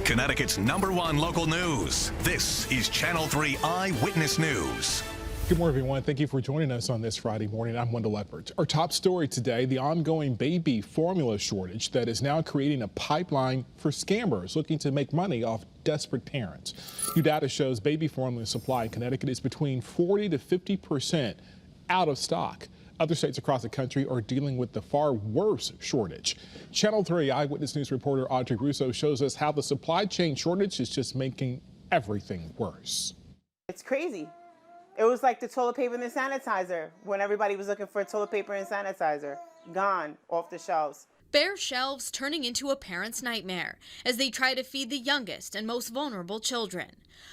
Connecticut's #1 local news. This is Channel 3 Eyewitness News. Good morning, everyone. Thank you for joining us on this Friday morning. I'm Wendell Edwards. Our top story today, the ongoing baby formula shortage that is now creating a pipeline for scammers looking to make money off desperate parents. New data shows baby formula supply in Connecticut is between 40 to 50% out of stock. Other states across the country are dealing with the far worse shortage. Channel 3 Eyewitness News reporter Audrey Russo shows us how the supply chain shortage is just making everything worse. It's crazy. It was like the toilet paper and the sanitizer when everybody was looking for toilet paper and sanitizer. Gone off the shelves. Bare shelves turning into a parent's nightmare as they try to feed the youngest and most vulnerable children.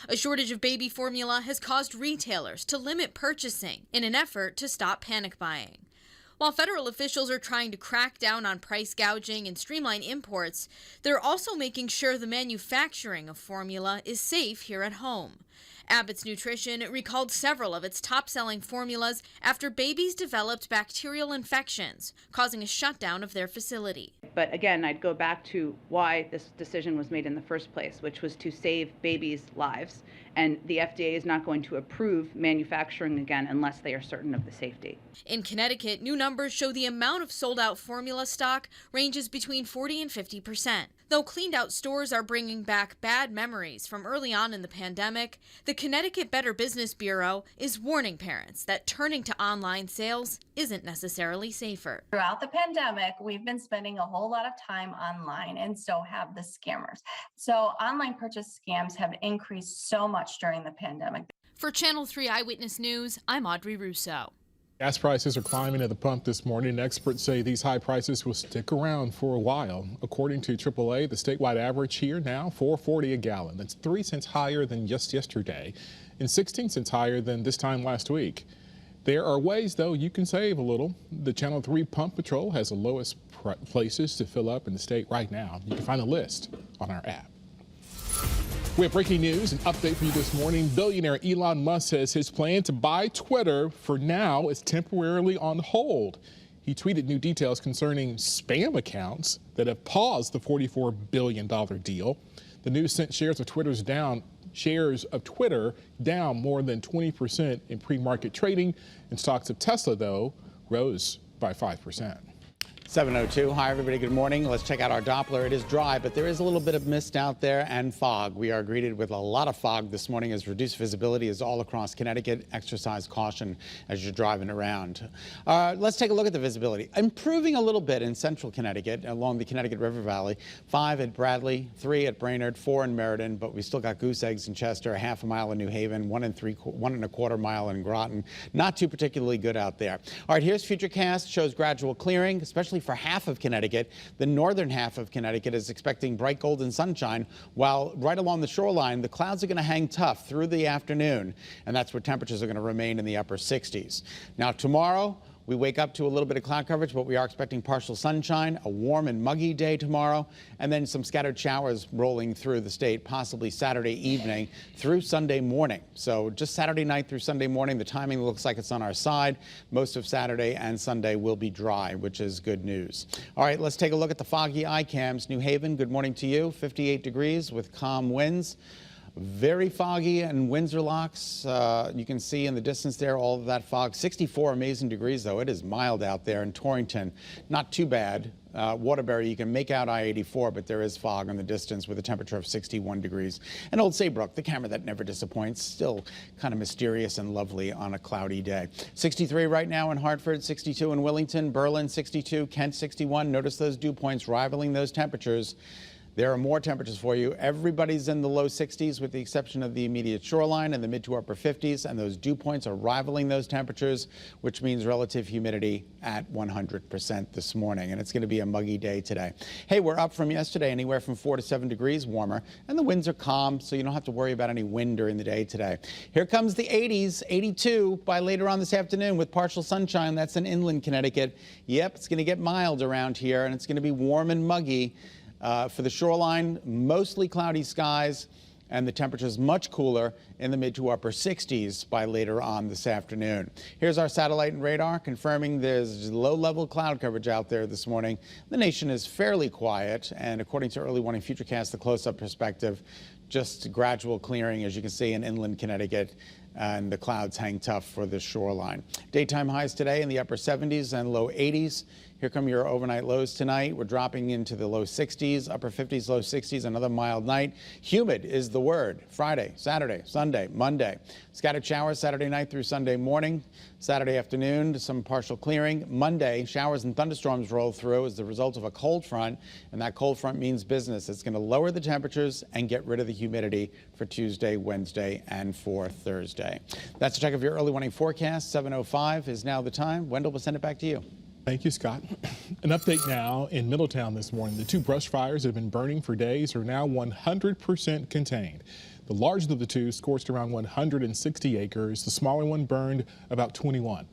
A shortage of baby formula has caused retailers to limit purchasing in an effort to stop panic buying. While federal officials are trying to crack down on price gouging and streamline imports, they're also making sure the manufacturing of formula is safe here at home. Abbott's Nutrition recalled several of its top-selling formulas after babies developed bacterial infections, causing a shutdown of their facility. But again, I'd go back to why this decision was made in the first place, which was to save babies' lives. And the FDA is not going to approve manufacturing again unless they are certain of the safety. In Connecticut, new numbers show the amount of sold-out formula stock ranges between 40 and 50%. Though cleaned-out stores are bringing back bad memories from early on in the pandemic, the Connecticut Better Business Bureau is warning parents that turning to online sales isn't necessarily safer. Throughout the pandemic, we've been spending a whole lot of time online, and so have the scammers. So online purchase scams have increased so much during the pandemic. For Channel 3 Eyewitness News, I'm Audrey Russo. Gas prices are climbing at the pump this morning. Experts say these high prices will stick around for a while. According to AAA, the statewide average here now, $4.40 a gallon. That's 3 cents higher than just yesterday and 16 cents higher than this time last week. There are ways, though, you can save a little. The Channel 3 Pump Patrol has the lowest places to fill up in the state right now. You can find a list on our app. We have breaking news, an update for you this morning. Billionaire Elon Musk says his plan to buy Twitter for now is temporarily on hold. He tweeted new details concerning spam accounts that have paused the $44 billion deal. The news sent shares of Twitter down more than 20% in pre-market trading, and stocks of Tesla, though, rose by 5%. 7:02. Hi, everybody. Good morning. Let's check out our Doppler. It is dry, but there is a little bit of mist out there and fog. We are greeted with a lot of fog this morning as reduced visibility is all across Connecticut. Exercise caution as you're driving around. Let's take a look at the visibility. Improving a little bit in central Connecticut along the Connecticut River Valley. 5 at Bradley, 3 at Brainerd, 4 in Meriden, but we still got goose eggs in Chester, a half a mile in New Haven, 1 1.25 mile in Groton. Not too particularly good out there. All right, here's Futurecast. Shows gradual clearing, especially for half of Connecticut. The northern half of Connecticut is expecting bright golden sunshine, while right along the shoreline, the clouds are going to hang tough through the afternoon, and that's where temperatures are going to remain in the upper 60s. Now, tomorrow, we wake up to a little bit of cloud coverage, but we are expecting partial sunshine, a warm and muggy day tomorrow, and then some scattered showers rolling through the state, possibly Saturday evening through Sunday morning. So just Saturday night through Sunday morning, the timing looks like it's on our side. Most of Saturday and Sunday will be dry, which is good news. All right, let's take a look at the foggy eye cams. New Haven, good morning to you. 58 degrees with calm winds. Very foggy in Windsor Locks. You can see in the distance there all of that fog. 64 amazing degrees, though. It is mild out there in Torrington. Not too bad. Waterbury, you can make out I-84, but there is fog in the distance with a temperature of 61 degrees. And Old Saybrook, the camera that never disappoints, still kind of mysterious and lovely on a cloudy day. 63 right now in Hartford, 62 in Wellington, Berlin 62, Kent 61. Notice those dew points rivaling those temperatures. There are more temperatures for you. Everybody's in the low 60s with the exception of the immediate shoreline and the mid to upper 50s, and those dew points are rivaling those temperatures, which means relative humidity at 100% this morning, and it's going to be a muggy day today. Hey, we're up from yesterday, anywhere from 4 to 7 degrees warmer, and the winds are calm, so you don't have to worry about any wind during the day today. Here comes the 80s, 82 by later on this afternoon with partial sunshine. That's in inland Connecticut. Yep, it's going to get mild around here, and it's going to be warm and muggy. For the shoreline, mostly cloudy skies, and the temperatures much cooler in the mid to upper 60s by later on this afternoon. Here's our satellite and radar confirming there's low-level cloud coverage out there this morning. The nation is fairly quiet, and according to early warning futurecast, the close-up perspective, just gradual clearing, as you can see, in inland Connecticut, and the clouds hang tough for the shoreline. Daytime highs today in the upper 70s and low 80s. Here come your overnight lows tonight. We're dropping into the low 60s, upper 50s, low 60s, another mild night. Humid is the word. Friday, Saturday, Sunday, Monday. Scattered showers Saturday night through Sunday morning. Saturday afternoon, some partial clearing. Monday, showers and thunderstorms roll through as the result of a cold front, and that cold front means business. It's going to lower the temperatures and get rid of the humidity for Tuesday, Wednesday, and for Thursday. That's a check of your early warning forecast. 7:05 is now the time. Wendell, we'll send it back to you. Thank you, Scott. An update now in Middletown this morning. The two brush fires that have been burning for days are now 100% contained. The largest of the two scorched around 160 acres. The smaller one burned about 21.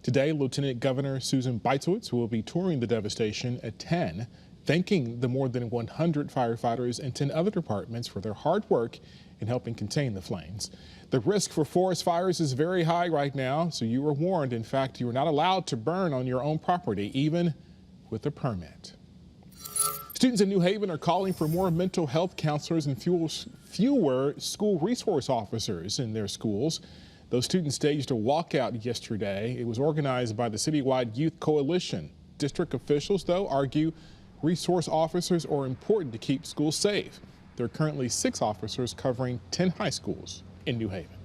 Today, Lieutenant Governor Susan Beitzowitz will be touring the devastation at 10, thanking the more than 100 firefighters and 10 other departments for their hard work in helping contain the flames. The risk for forest fires is very high right now, so you are warned. In fact, you are not allowed to burn on your own property, even with a permit. Students in New Haven are calling for more mental health counselors and fewer school resource officers in their schools. Those students staged a walkout yesterday. It was organized by the citywide Youth Coalition. District officials, though, argue resource officers are important to keep schools safe. There are currently 6 officers covering 10 high schools in New Haven.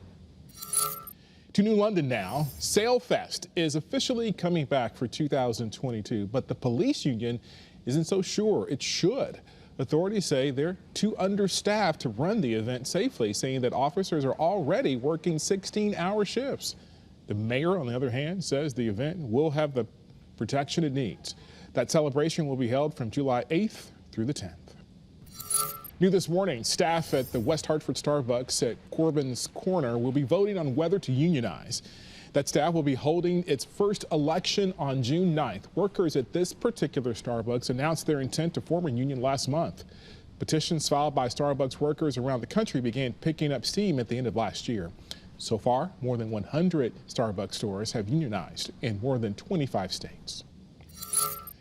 To New London now. Sailfest is officially coming back for 2022, but the police union isn't so sure it should. Authorities say they're too understaffed to run the event safely, saying that officers are already working 16-hour shifts. The mayor, on the other hand, says the event will have the protection it needs. That celebration will be held from July 8th through the 10th. New this morning, staff at the West Hartford Starbucks at Corbin's Corner will be voting on whether to unionize. That staff will be holding its first election on June 9th. Workers at this particular Starbucks announced their intent to form a union last month. Petitions filed by Starbucks workers around the country began picking up steam at the end of last year. So far, more than 100 Starbucks stores have unionized in more than 25 states.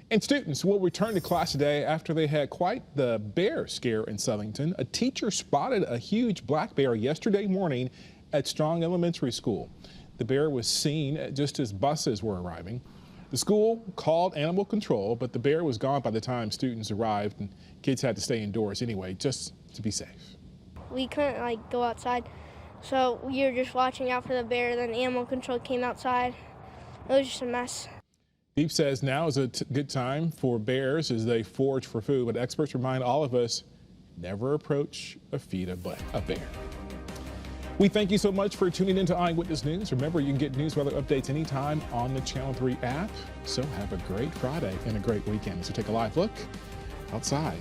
And students will return to class today after they had quite the bear scare in Southington. A teacher spotted a huge black bear yesterday morning at Strong Elementary School. The bear was seen just as buses were arriving. The school called animal control, but the bear was gone by the time students arrived, and kids had to stay indoors anyway, just to be safe. We couldn't go outside, so we were just watching out for the bear. Then animal control came outside. It was just a mess. Deep says now is a good time for bears as they forage for food, but experts remind all of us never approach or feed a bear. We thank you so much for tuning into Eyewitness News. Remember, you can get news weather updates anytime on the Channel 3 app. So have a great Friday and a great weekend. So take a live look outside.